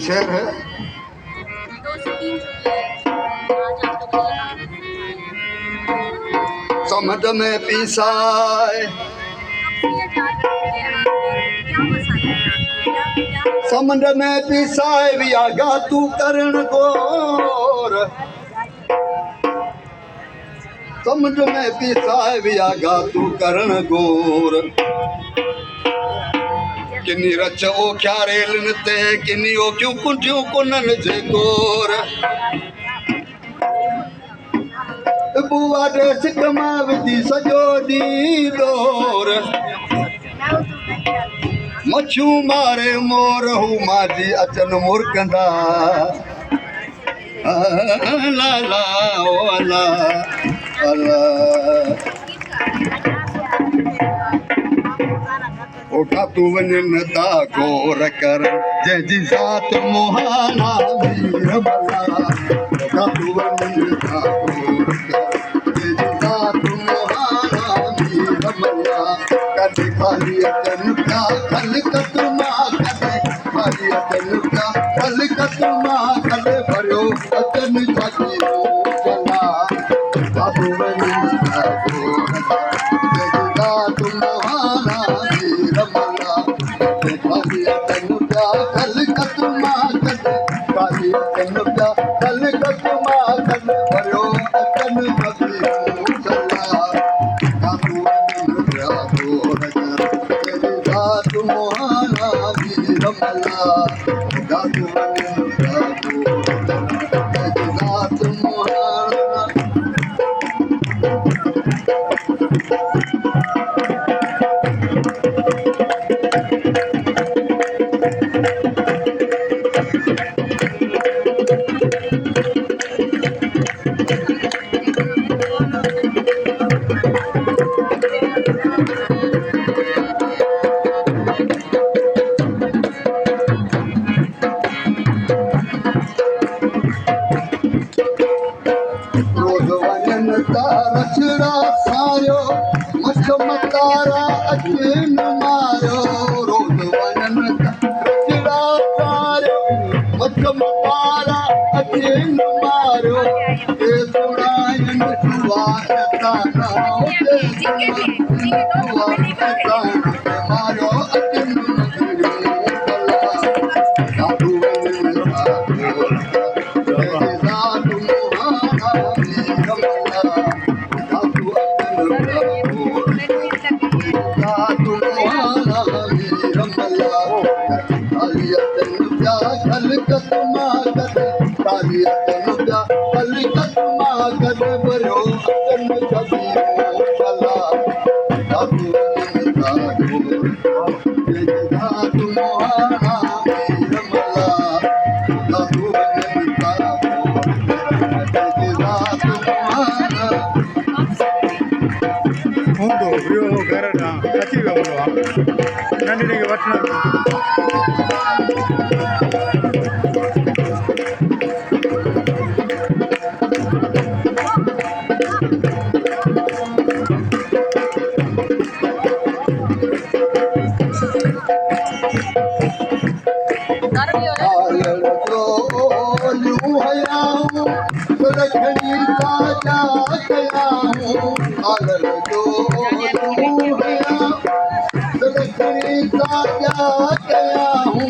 शेर है। समझ में पिसाए समझ में पिसाए वियागा तू करण गोर समझ में पिसाए वियागा तू करण गोर किन्नी रच ओ क्या रेलन ते किन्नी ओ क्यों कुंठियों कुनन जे गोर बुआ दे सिकमा विधी सजो दी दौर मच्छू मारे मोर हूँ माजी अचन मुर्कंदा ला ला ओ अला अला उठा तू वञन ता गोर कर जंहिंजी ज़ात मोहाना वीर भला उठा तू वञन ता गोर कर जंहिंजी ज़ात मोहाना वीर भला कॾहिं खाली अचनि पिया खलकत मां कॾहिं खाली अचनि पिया खलकत मां कॾहिं भरियो अचनि छाती चला बाबू वञनि था गोर जंहिंजी ज़ात मोहाना वीर भला कॾहिं खाली अचनि पिया खलकत मां कॾहिं खाली अचनि पिया खलकत मां कॾहिं भरियो अचनि छाती चला बाबू वञनि था गोर जंहिंजी ज़ात मोहाना वीर भला बाबू वञनि था गोर जंहिंजी ज़ात मोहाना रोज़ वञनि था रछड़ा सायो मछ मतारा अचनि मारियो रोज़ वञनि था रछड़ा सायो मछ मतारा अचनि मारियो के सुणाइनि सुवार ताना मारियो अचनि साधू वञनि था गोर जंहिंजी ज़ात मोहाना वीर भला साधू अचनि था गोर ज़ात मोहाना वीर भला खाली अचनि पिया खलकत मां कॾहिं खाली अचनि पिया खलकत मां कॾहिं भरियो अचनि छाती चला साधू वञनि था गोर जंहिंजी ज़ात मोहाना वीर भला साधू वञनि था गोर जंहिंजी ज़ात मोहाना हूंदो ॿियो घर ॾांहुं अची वियो हूंदो आहे नंढड़ी खे वठणु आलड़ जो ओलियूं हयाऊं सुरखड़ी ताजा कयाऊं आलड़ जो ओलियूं हयाऊं सुरखड़ी ताजा कयाऊं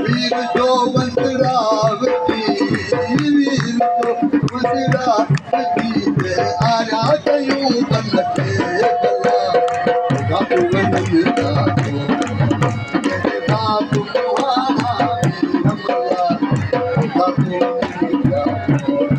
वीर जो बंदरा विधी वीर जो बंदरा विधी ते आया कयूं कन खे गला बाबू वञनि था गोर जंहिंजी ज़ात मोहाना वीर भला बाबू वञनि था गोर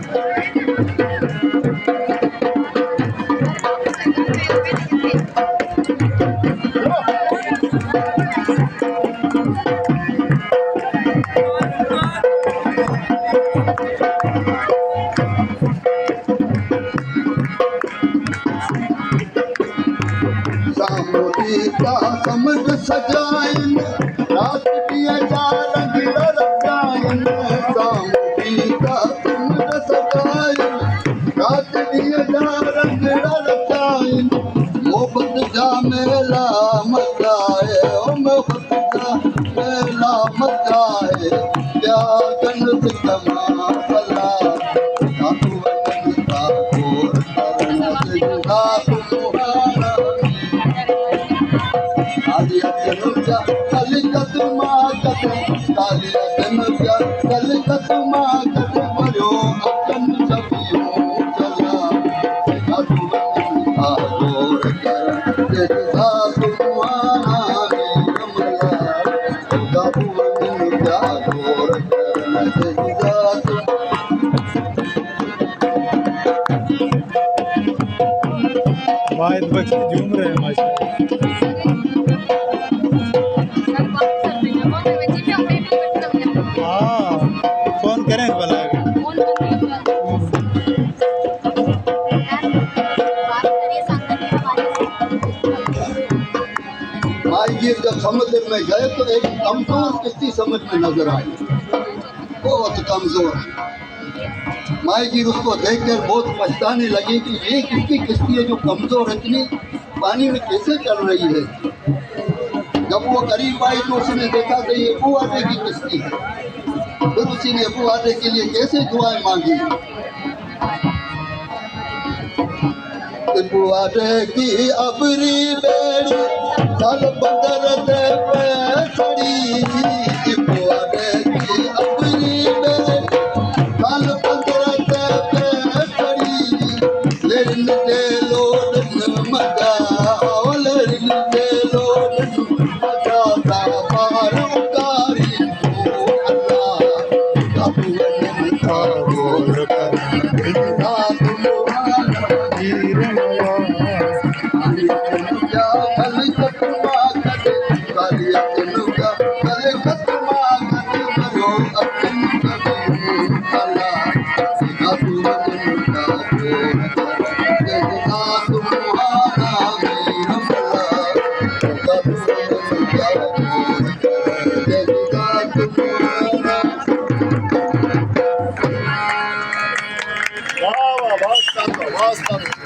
सामोदी का समुंड सजाइनि रात ॾींहं जा रंग रचाइनि सामोदी का समुंड सजाइनि रात ॾींहं जा रंग रचाइनि मोहबत जा मेला मचाए ओ मोहबत जा मेला मचाए क्या गंद कमा भला काबू का गोर करण जुदा तुम्हारा कालिया जनुजा कलिकत माकत कालिया जनुजा कलिकत माकत मरो अकन सबियो चला काबू का गोर करण जुदा तुम्हारा कमला काबू का गोर करण जुदा वाहिद बख्शी झूम रहे हैं माशाल्लाह। हाँ फोन करें भला माहीगीर जब समुद्र में गए तो एक कमजोर किश्ती समझ में नजर आई, बहुत कमजोर। माहीगीर उसको देखकर बहुत पछताने लगी कि ये किसकी किश्ती है जो कमजोर है, इतनी पानी में कैसे चल रही है। जब वो करीब आई तो उसने देखा कि ये अबू आदे की किश्ती है। फिर उसी ने अबू आदे के लिए कैसे दुआएं मांगी। अबू आदे की अबरी बेड़ी साल बंदर दे पे खड़ी, अबू आदे की अबरी बेड़ी साल बंदर दे पे खड़ी, लेन दे लोडन मगा लेन दे लोडन मगा बार उकारी तो अल्लाह काबू में था गोर कर बिना तुम्हारा हीर मवा कालिया कलिकत माकत कालिया जनुजा कलिकत माकत मरो अकन सबियो चला काबू का गोर कर जुदा तुम्हारा कमला काबू का गोर कर जुदा तुम्हारा। वाह वाह वाह वाह।